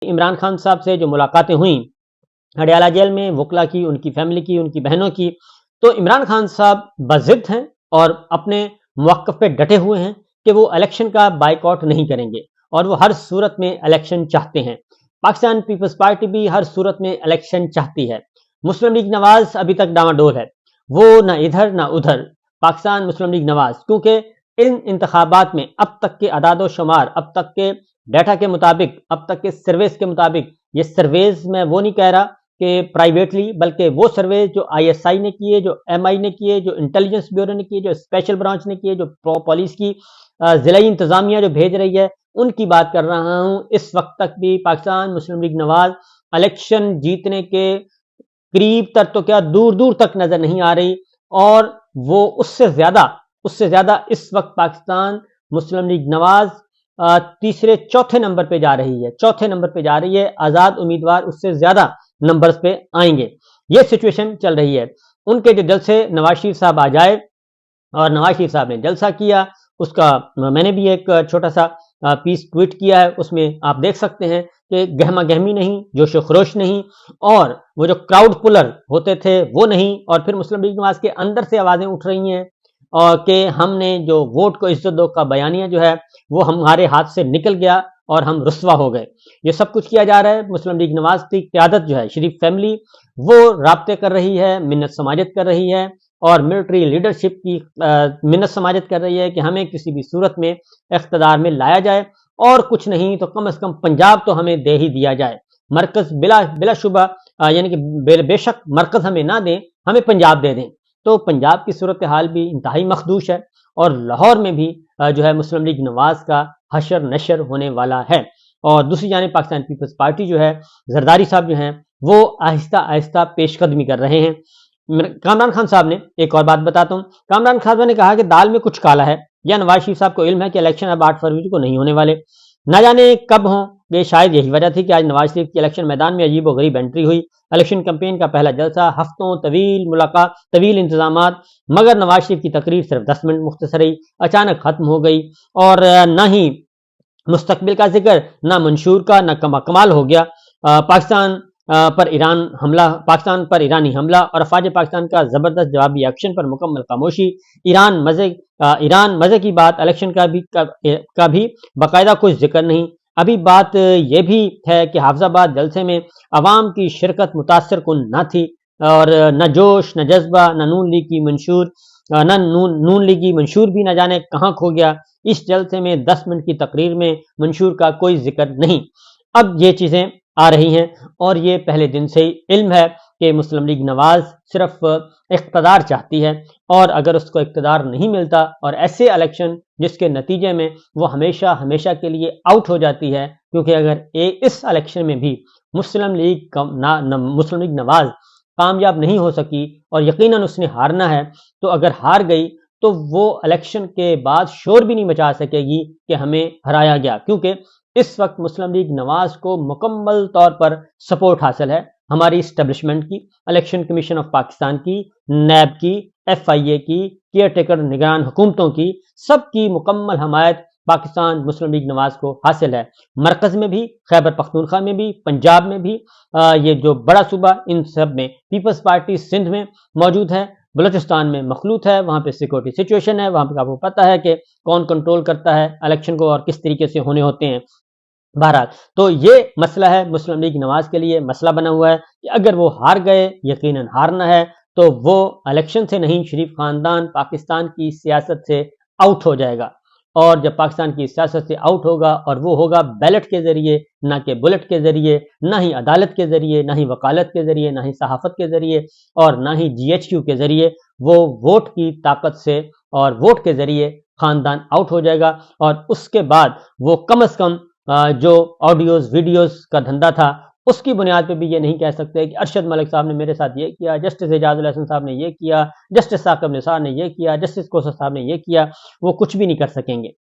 عمران خان صاحب سے جو ملاقاتیں ہوئیں ہڈیالہ جیل میں، وکلا کی، ان کی فیملی کی، ان کی بہنوں کی، تو عمران خان صاحب بضد ہیں اور اپنے موقف پہ ڈٹے ہوئے ہیں کہ وہ الیکشن کا بائیکاٹ نہیں کریں گے اور وہ ہر صورت میں الیکشن چاہتے ہیں۔ پاکستان پیپلز پارٹی بھی ہر صورت میں الیکشن چاہتی ہے۔ مسلم لیگ نواز ابھی تک ڈاواڈول ہے، وہ نہ ادھر نہ ادھر۔ پاکستان مسلم لیگ نواز، کیونکہ ان انتخابات میں اب تک کے اعداد و شمار، اب تک کے ڈیٹا کے مطابق، اب تک کے سرویز کے مطابق، یہ سرویز میں وہ نہیں کہہ رہا کہ پرائیویٹلی، بلکہ وہ سرویز جو آئی ایس آئی نے کیے، جو ایم آئی نے کیے، جو انٹیلیجنس بیورو نے کیے، جو اسپیشل برانچ نے کیے، جو پولیس کی ضلعی انتظامیہ جو بھیج رہی ہے، ان کی بات کر رہا ہوں۔ اس وقت تک بھی پاکستان مسلم لیگ نواز الیکشن جیتنے کے قریب تر تو کیا دور دور تک نظر نہیں آ رہی، اور وہ اس سے زیادہ اس وقت پاکستان مسلم لیگ نواز تیسرے چوتھے نمبر پہ جا رہی ہے، آزاد امیدوار اس سے زیادہ نمبرز پہ آئیں گے۔ یہ سچویشن چل رہی ہے۔ ان کے جو جلسے نواز شریف صاحب آ جائے، اور نواز شریف صاحب نے جلسہ کیا، اس کا میں نے بھی ایک چھوٹا سا پیس ٹویٹ کیا ہے، اس میں آپ دیکھ سکتے ہیں کہ گہما گہمی نہیں، جوش و خروش نہیں، اور وہ جو کراؤڈ پلر ہوتے تھے وہ نہیں، اور پھر مسلم لیگ نواز کے اندر سے آوازیں اٹھ رہی ہیں اور کہ ہم نے جو ووٹ کو عزت دو کا بیانیہ جو ہے وہ ہمارے ہاتھ سے نکل گیا اور ہم رسوا ہو گئے۔ یہ سب کچھ کیا جا رہا ہے۔ مسلم لیگ نواز کی قیادت جو ہے، شریف فیملی، وہ رابطے کر رہی ہے، منت سماجت کر رہی ہے، اور ملٹری لیڈرشپ کی منت سماجت کر رہی ہے کہ ہمیں کسی بھی صورت میں اقتدار میں لایا جائے، اور کچھ نہیں تو کم از کم پنجاب تو ہمیں دے ہی دیا جائے۔ مرکز بلا شبہ یعنی کہ بے شک مرکز ہمیں نہ دیں، ہمیں پنجاب دے دیں۔ تو پنجاب کی صورتحال بھی انتہائی مخدوش ہے، اور لاہور میں بھی جو ہے مسلم لیگ نواز کا حشر نشر ہونے والا ہے۔ اور دوسری جانب پاکستان پیپلز پارٹی جو ہے، زرداری صاحب جو ہیں، وہ آہستہ آہستہ پیش قدمی کر رہے ہیں۔ کامران خان صاحب نے ایک اور بات بتاتا ہوں، کامران خان صاحب نے کہا کہ دال میں کچھ کالا ہے، یا نواز شریف صاحب کو علم ہے کہ الیکشن اب 8 فروری کو نہیں ہونے والے، نہ جانے کب ہوں گے۔ شاید یہی وجہ تھی کہ آج نواز شریف کی الیکشن میدان میں عجیب و غریب انٹری ہوئی۔ الیکشن کمپین کا پہلا جلسہ، ہفتوں طویل ملاقات، طویل انتظامات، مگر نواز شریف کی تقریر صرف 10 منٹ مختصر رہی، اچانک ختم ہو گئی، اور نہ ہی مستقبل کا ذکر، نہ منشور کا، نہ کمال ہو گیا۔ پاکستان پر ایرانی حملہ اور افواج پاکستان کا زبردست جوابی ایکشن پر مکمل خاموشی۔ ایران مزے کی بات، الیکشن کا بھی باقاعدہ کوئی ذکر نہیں۔ ابھی بات یہ بھی ہے کہ حافظ آباد جلسے میں عوام کی شرکت متاثر کن نہ تھی، اور نہ جوش، نہ جذبہ، نہ نون لیگی منشور بھی نہ جانے کہاں کھو گیا۔ اس جلسے میں 10 منٹ کی تقریر میں منشور کا کوئی ذکر نہیں۔ اب یہ چیزیں آ رہی ہیں، اور یہ پہلے دن سے ہی علم ہے کہ مسلم لیگ نواز صرف اقتدار چاہتی ہے، اور اگر اس کو اقتدار نہیں ملتا، اور ایسے الیکشن جس کے نتیجے میں وہ ہمیشہ کے لیے آؤٹ ہو جاتی ہے، کیونکہ اگر اس الیکشن میں بھی مسلم لیگ نواز کامیاب نہیں ہو سکی، اور یقیناً اس نے ہارنا ہے، تو اگر ہار گئی تو وہ الیکشن کے بعد شور بھی نہیں مچا سکے گی کہ ہمیں ہرایا گیا، کیونکہ اس وقت مسلم لیگ نواز کو مکمل طور پر سپورٹ حاصل ہے ہماری اسٹیبلشمنٹ کی، الیکشن کمیشن آف پاکستان کی، نیب کی، ایف آئی اے کی، کیئر ٹیکر نگران حکومتوں کی، سب کی مکمل حمایت پاکستان مسلم لیگ نواز کو حاصل ہے۔ مرکز میں بھی، خیبر پختونخوا میں بھی، پنجاب میں بھی، یہ جو بڑا صوبہ، ان سب میں پیپلز پارٹی سندھ میں موجود ہے، بلوچستان میں مخلوط ہے، وہاں پہ سیکورٹی سچویشن ہے، وہاں پہ آپ کو پتہ ہے کہ کون کنٹرول کرتا ہے الیکشن کو اور کس طریقے سے ہونے ہوتے ہیں۔ بہرحال تو یہ مسئلہ ہے، مسلم لیگ نواز کے لیے مسئلہ بنا ہوا ہے کہ اگر وہ ہار گئے، یقیناً ہارنا ہے، تو وہ الیکشن سے نہیں، شریف خاندان پاکستان کی سیاست سے آؤٹ ہو جائے گا، اور جب پاکستان کی سیاست سے آؤٹ ہوگا، اور وہ ہوگا بیلٹ کے ذریعے، نہ کہ بلٹ کے ذریعے، نہ ہی عدالت کے ذریعے، نہ ہی وکالت کے ذریعے، نہ ہی صحافت کے ذریعے، اور نہ ہی جی ایچ کیو کے ذریعے، وہ ووٹ کی طاقت سے اور ووٹ کے ذریعے خاندان آؤٹ ہو جائے گا۔ اور اس کے بعد وہ کم از کم جو آڈیوز ویڈیوز کا دھندا تھا، اس کی بنیاد پہ بھی یہ نہیں کہہ سکتے کہ ارشد ملک صاحب نے میرے ساتھ یہ کیا، جسٹس اعجاز الحسن صاحب نے یہ کیا، جسٹس ثاقب نثار نے یہ کیا، جسٹس کوثر صاحب نے یہ کیا، وہ کچھ بھی نہیں کر سکیں گے۔